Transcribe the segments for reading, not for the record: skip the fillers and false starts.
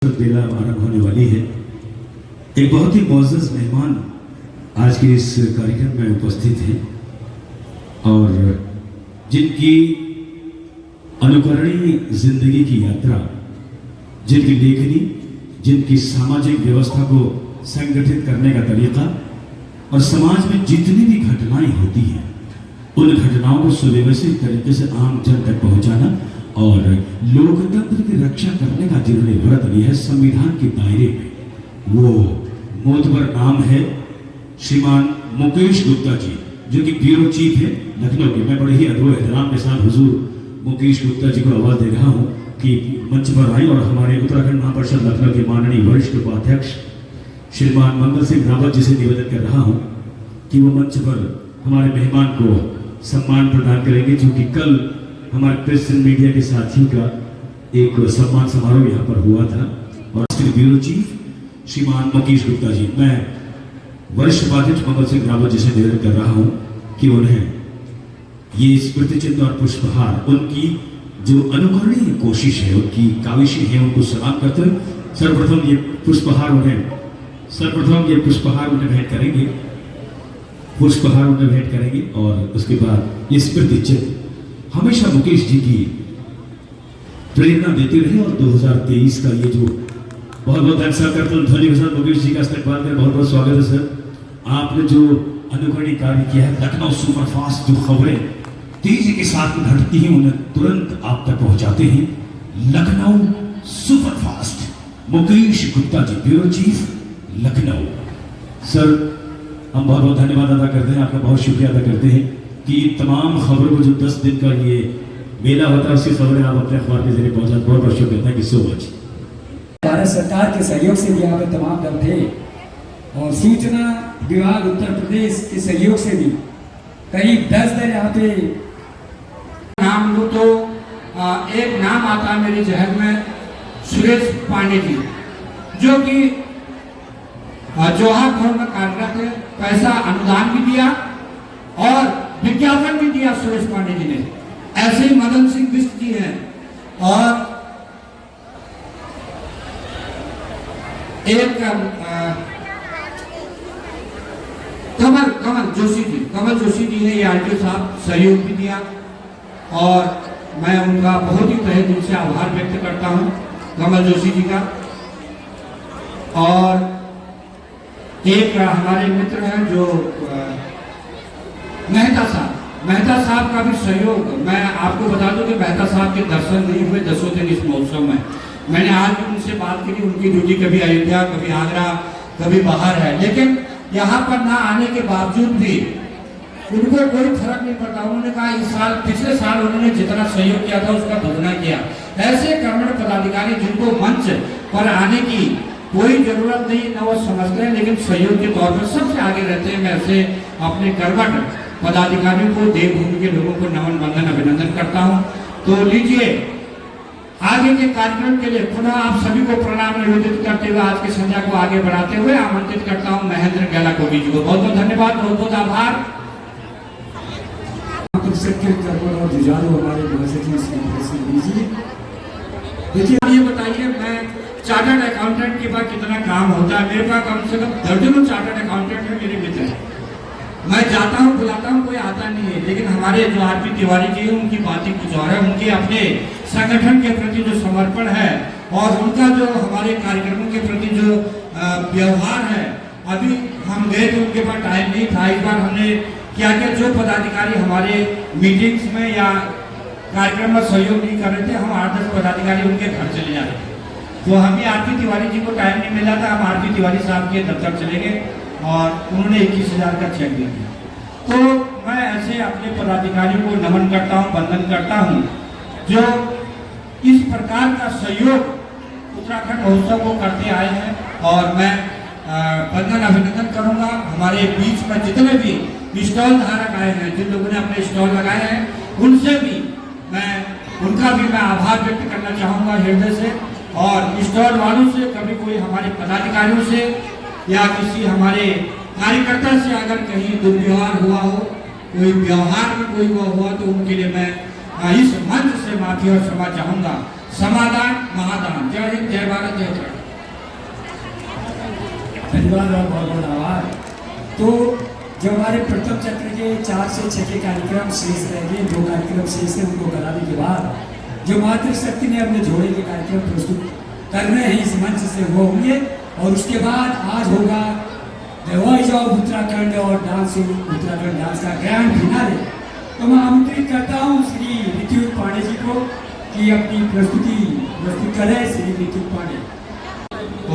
बेला आरंभ होने वाली है। एक बहुत ही मोअज़्ज़ज़ मेहमान आज के इस कार्यक्रम में उपस्थित हैं और जिनकी अनुकरणीय जिंदगी की यात्रा, जिनकी लेखनी, जिनकी सामाजिक व्यवस्था को संगठित करने का तरीका और समाज में जितनी भी घटनाएं होती हैं उन घटनाओं को सुव्यवस्थित तरीके से आम जन तक पहुंचाना और लोकतंत्र की रक्षा करने का जिन्होंने व्रत लिया है संविधान के दायरे में, वो मोतबर नाम है श्रीमान मुकेश गुप्ता जी, जो कि ब्यूरो चीफ है लखनऊ के। मैं बड़े ही अदब एहतराम के साथ हुजूर मुकेश गुप्ता जी को आवाज दे रहा हूँ कि मंच पर आए और हमारे उत्तराखंड महापरिषद लखनऊ के माननीय वरिष्ठ उपाध्यक्ष श्रीमान मंगल सिंह रावत जी से निवेदन कर रहा हूँ कि वो मंच पर हमारे मेहमान को सम्मान प्रदान करेंगे, क्योंकि कल हमारे प्रेस एंड मीडिया के साथियों का एक सम्मान समारोह यहाँ पर हुआ था और ब्यूरो चीफ श्रीमान मुकेश गुप्ता जी, मैं वरिष्ठ उपाध्यक्ष मंगल सिंह रावत जी से निवेदन कर रहा हूँ कि उन्हें ये स्मृति चिन्ह और पुष्पहार, उनकी जो अनुकरणीय कोशिश है, उनकी काविशें हैं, उनको सलाम करते हुए सर्वप्रथम ये पुष्पहार उन्हें भेंट करेंगे, पुष्पहार उन्हें भेंट करेंगे और उसके बाद ये स्मृति चिन्ह हमेशा मुकेश जी की प्रेरणा देते रहे। और 2023 का ये जो बहुत बहुत आंसर करते हैं ध्वनि के साथ मुकेश जी का इस्तेमाल कर बहुत बहुत स्वागत है सर। आपने जो अनुकरणीय कार्य किया है, लखनऊ सुपरफास्ट, जो खबरें तेजी के साथ घटती हैं उन्हें तुरंत आप तक पहुंचाते हैं। Lucknow superfast, Mukesh Gupta ji, bureau chief Lucknow. Sir, हम बहुत बहुत धन्यवाद अदा करते हैं, आपका बहुत शुक्रिया अदा करते हैं कि तमाम खबरों को जो 10 दिन का ये मेला होता है उसकी खबरें आप अपने अखबार के जरिए पहुंचाते, बहुत बहुत शुक्रिया, thank you so much. Bharat सरकार के सहयोग से भी यहाँ पे तमाम दल थे और सूचना विभाग उत्तर प्रदेश के सहयोग से भी करीब 10 दिन यहाँ पे नाम लूँ तो एक नाम आता है मेरी जहन में, सुरेश पांडे जी, जो कि जवाहर भवन में कार्यरत है, पैसा अनुदान भी दिया और विज्ञापन भी दिया सुरेश पांडे जी ने। ऐसे ही मदन सिंह बिष्ट जी हैं और एक कमल जोशी जी है, ये आरटीओ साहब सहयोग भी दिया और मैं उनका बहुत ही तहे दिल से आभार व्यक्त करता हूं कमल जोशी जी का। और एक हमारे मित्र हैं जो मेहता साहब का भी सहयोग। मैं आपको बता दूं कि मेहता साहब के दर्शन नहीं हुए 10 दिन इस महोत्सव में। मैंने आज भी उनसे बात की, उनकी ड्यूटी कभी अयोध्या, कभी आगरा, कभी बाहर है, लेकिन यहाँ पर ना आने के बावजूद भी उनको कोई फर्क नहीं पड़ता। उन्होंने कहा इस साल, पिछले साल उन्होंने जितना सहयोग किया था उसका दोगुना किया। ऐसे कर्मठ पदाधिकारी जिनको मंच पर आने की कोई जरूरत नहीं, न वो समझते हैं, लेकिन सहयोग के तौर पर सबसे आगे रहते हैं। मैं ऐसे अपने कर्मठ पदाधिकारियों को, देवभूमि के लोगों को नमन वंदन अभिनंदन करता हूं। तो लीजिए, आगे के कार्यक्रम के लिए पुनः आप सभी को प्रणाम निवेदित करते हुए आज की संध्या को आगे बढ़ाते हुए आमंत्रित करता हूं महेंद्र गैला को जी को। बहुत बहुत धन्यवाद, बहुत बहुत आभार। देखिए, ये बताइए, मैं चार्टर्ड अकाउंटेंट के बाद कितना काम होता है। मेरे पास कम से कम दर्जनों चार्टर्ड अकाउंटेंट है, मेरे मित्र हैं। मैं जाता हूँ, बुलाता हूँ, कोई आता नहीं है, लेकिन हमारे जो आरपी तिवारी जी हैं उनकी बातें कुछ और है। उनके अपने संगठन के प्रति जो समर्पण है और उनका जो हमारे कार्यक्रमों के प्रति जो व्यवहार है। अभी हम गए थे, उनके पास टाइम नहीं था। इस बार हमने क्या क्या जो पदाधिकारी हमारे मीटिंग्स में या कार्यक्रम में सहयोग नहीं कर रहे थे, हम 8-10 पदाधिकारी उनके घर चले जा रहे थे। तो हमें आरपी तिवारी जी को टाइम नहीं मिला था। हम आरपी तिवारी साहब के दफ्तर चले गए और उन्होंने 21,000 का चेक दे दिया। तो मैं ऐसे अपने पदाधिकारियों को नमन करता हूं, वंदन करता हूं, जो इस प्रकार का सहयोग उत्तराखंड महोत्सव को करते आए हैं। और मैं वंदन अभिनंदन करूंगा हमारे बीच में जितने भी स्टॉल धारक आए हैं, जिन लोगों ने अपने स्टॉल लगाए हैं, उनसे भी उनका भी मैं आभार व्यक्त करना चाहूँगा हृदय से। और स्टॉल वालों से, कभी कोई हमारे पदाधिकारियों से या किसी हमारे कार्यकर्ता से अगर कहीं दुर्व्यवहार हुआ हो, कोई व्यवहार में कोई हुआ तो उनके लिए मैं इस मंच से माफी और क्षमा चाहूँगा। समाधान महादान। जय हिंद, जय भारत, जय जय। धन्यवाद और बहुत बहुत आभार। तो जो हमारे प्रथम चक्र के 4 से 6 के कार्यक्रम शेष रह गए, 2 कार्यक्रम शेष है, उनको कराने के बाद जो मातृशक्ति ने अपने जोड़े के कार्यक्रम प्रस्तुत करने हैं इस मंच से, वो होंगे। और उसके बाद आज होगा द वॉइस ऑफ उत्तराखंड और डांस उत्तराखंड डांस का ग्रैंड फिनाले। तो मैं आमंत्रित करता हूँ श्री ऋतुज पांडे जी को कि अपनी प्रस्तुति प्रस्तुत करें। श्री ऋतुज पांडे।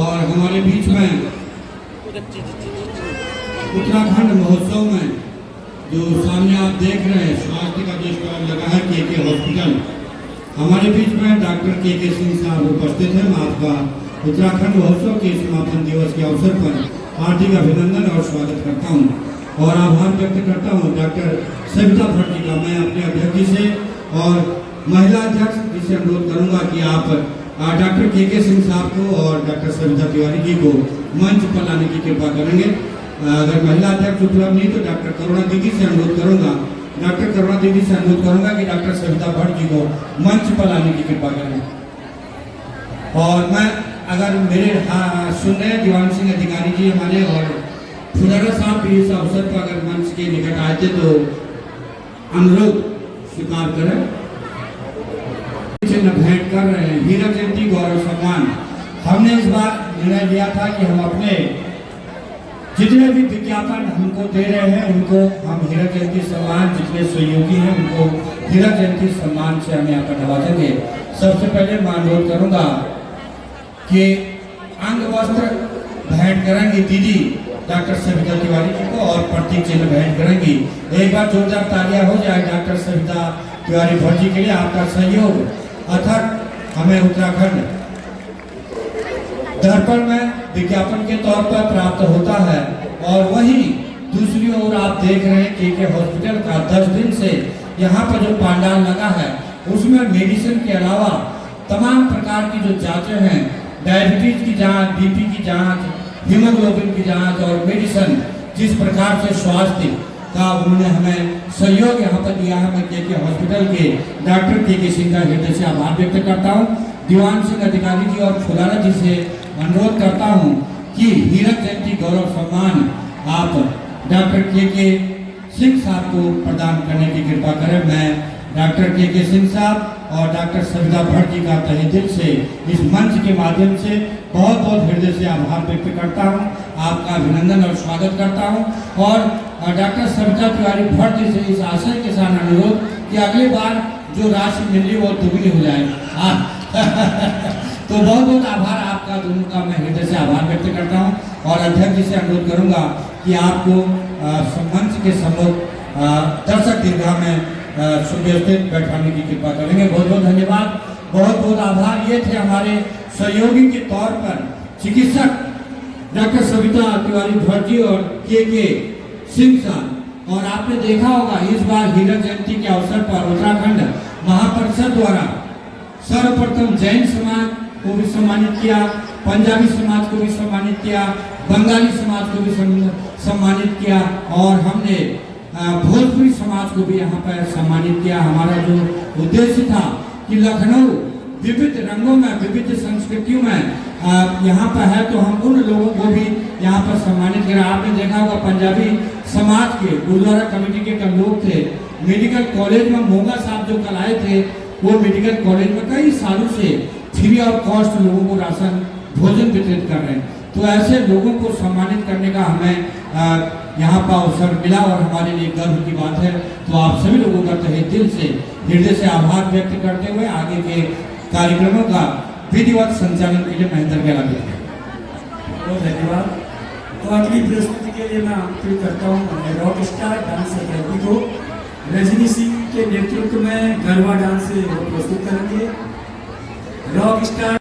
और हमारे बीच में उत्तराखंड महोत्सव में जो सामने आप देख रहे हैं स्वास्थ्य का जो स्टॉल लगा है के हॉस्पिटल, हमारे बीच में डॉक्टर के सिंह साहब उपस्थित हैं। मैं आपका उत्तराखंड महोत्सव के समापन दिवस के अवसर पर हार्दिक अभिनंदन और स्वागत करता हूं और आभार व्यक्त करता हूं डॉक्टर सविता भट्ट जी का। मैं अपने अध्यक्ष जी से और महिला अध्यक्ष जी से अनुरोध करूंगा कि आप डॉक्टर के सिंह साहब को और डॉक्टर सविता तिवारी जी को मंच पर लाने की कृपा करेंगे। अगर महिला अध्यक्ष उपलब्ध नहीं तो डॉक्टर करुणा दीदी से अनुरोध करूंगा, डॉक्टर करुणा दीदी से अनुरोध करूंगा कि डॉक्टर सविता भट्ट जी को मंच पर लाने की कृपा करें। और मैं अगर मेरे सुन रहे दीवान सिंह अधिकारी जी हमारे और फुलारा साहब भी इस अवसर पर अगर मंच के निकट आए थे तो अनुरोध स्वीकार करें। चिन्ह भेंट कर रहे हैं हीरा जयंती गौरव सम्मान। हमने इस बार निर्णय लिया था कि हम अपने जितने भी विज्ञापन हमको दे रहे हैं उनको हम हीरा जयंती सम्मान, जितने सहयोगी हैं उनको हीरा जयंती सम्मान से हम यहाँ पर नवाजेंगे। सबसे पहले मैं अनुरोध करूंगा कि अंग वस्त्र भेंट करेंगी दीदी डॉक्टर सविता तिवारी जी को और प्रतीक चिन्ह भेंट करेंगी। एक बार जोरदार तालियां हो जाए डॉक्टर सविता तिवारी भट्ट जी के लिए। आपका सहयोग अथक हमें उत्तराखंड दर्पण में विज्ञापन के तौर पर प्राप्त होता है। और वहीं दूसरी ओर आप देख रहे हैं के हॉस्पिटल का 10 दिन से यहाँ पर जो पंडाल लगा है उसमें मेडिसिन के अलावा तमाम प्रकार की जो जांचें हैं, डायबिटीज की जांच, बीपी की जांच, हीमोग्लोबिन की जांच और मेडिसिन, जिस प्रकार से स्वास्थ्य का उन्होंने हमें सहयोग यहाँ पर दिया है, मैं के हॉस्पिटल के डॉक्टर के सिंह का हृदय से आभार व्यक्त करता हूँ। दीवान सिंह अधिकारी जी और फुलारा जी से अनुरोध करता हूँ कि हीरक जयंती गौरव सम्मान आप डॉक्टर के सिंह साहब को प्रदान करने की कृपा करें। मैं डॉक्टर के सिंह साहब और डॉक्टर सविता भट्ट जी का तहे दिल से इस मंच के माध्यम से बहुत बहुत हृदय से आभार व्यक्त करता हूं, आपका अभिनंदन और स्वागत करता हूं। और डॉक्टर सविता तिवारी भट्ट जी से इस आशय के साथ अनुरोध कि अगली बार जो राशि मिल रही वो दुगनी हो जाए। तो बहुत बहुत आभार आपका दोनों का, मैं हृदय से आभार व्यक्त करता हूं। और अध्यक्ष जी से अनुरोध करूंगा कि आपको मंच के सम्मुख दर्शक दीर्घा में सुव्यवस्थित बैठाने की कृपा करेंगे। बहुत बहुत धन्यवाद, बहुत बहुत आभार। ये थे हमारे सहयोगी के तौर पर चिकित्सक डॉक्टर सविता तिवारी भट्ट जी और के सिंह साहब। और आपने देखा होगा इस बार हीरक जयंती के अवसर पर उत्तराखंड महापरिषद द्वारा सर्वप्रथम जैन समाज को भी सम्मानित किया, पंजाबी समाज को भी सम्मानित किया, बंगाली समाज को भी सम्मानित किया और हमने भोजपुरी समाज को भी यहाँ पर सम्मानित किया। हमारा जो उद्देश्य था कि लखनऊ विविध रंगों में, विविध संस्कृतियों में यहाँ पर है, तो हम उन लोगों को भी यहाँ पर सम्मानित करें। आपने देखा होगा पंजाबी समाज के गुरुद्वारा कमेटी के लोग थे, मेडिकल कॉलेज में मोगा साहब जो कल आए थे, वो मेडिकल कॉलेज में कई सालों से फ्री ऑफ कॉस्ट लोगों को राशन भोजन वितरित कर रहे हैं। तो ऐसे लोगों को सम्मानित करने का हमें यहाँ पर अवसर मिला और हमारे लिए गर्व की बात है। तो आप सभी लोगों का तहे दिल से हृदय से आभार व्यक्त करते हुए आगे के कार्यक्रमों का विधिवत संचालन के लिए महेंद्र गहला देते हैं। बहुत धन्यवाद। तो अगली प्रस्तुति के लिए मैं आमंत्रित करता हूँ रॉक स्टार डांस अकेडमी को। रजनी सिंह के नेतृत्व में गरबा डांस प्रस्तुत करेंगे। Rock star